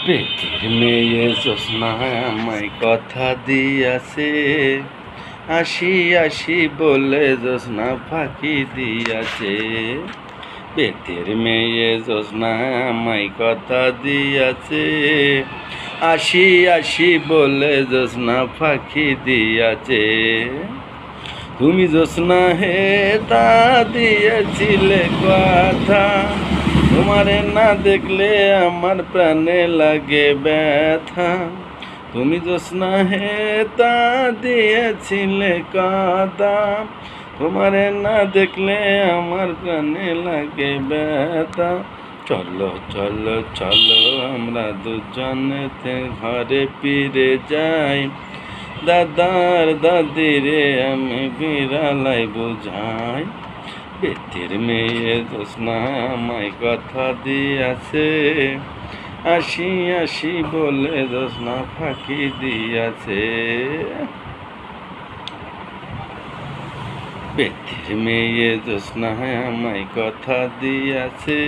পেটের মেয়ে জ্যোৎস্না আমায় কথা দিয়াছে, আসি আসি বলে জ্যোৎস্না ফাঁকি দিয়াছে। পেটের মেয়ে জ্যোৎস্না আমায় কথা দিয়াছে, আসি আসি বলে জ্যোৎস্না ফাঁকি দিয়াছে। তুমি জ্যোৎস্না হে তা দিয়েছিলে কথা, তোমারে না দেখলে আমার প্রাণে লাগে ব্যথা। তুমি জ্যোৎস্না হে তা দিয়েছিলে কথা, তোমারে না দেখলে আমার প্রাণে লাগে ব্যথা। চলো চলো চলো আমরা দুজনেতে ঘরে ফিরে যাই, দাদার দাদিরে আমি বিড়ালাই বুঝাই। পেটের মেয়ে জ্যোৎস্না আমায় কথা দিয়াছে, আসি আসি বলে জ্যোৎস্না ফাঁকি দিয়াছে। পেটের মেয়ে জ্যোৎস্না আমায় কথা দিয়াছে।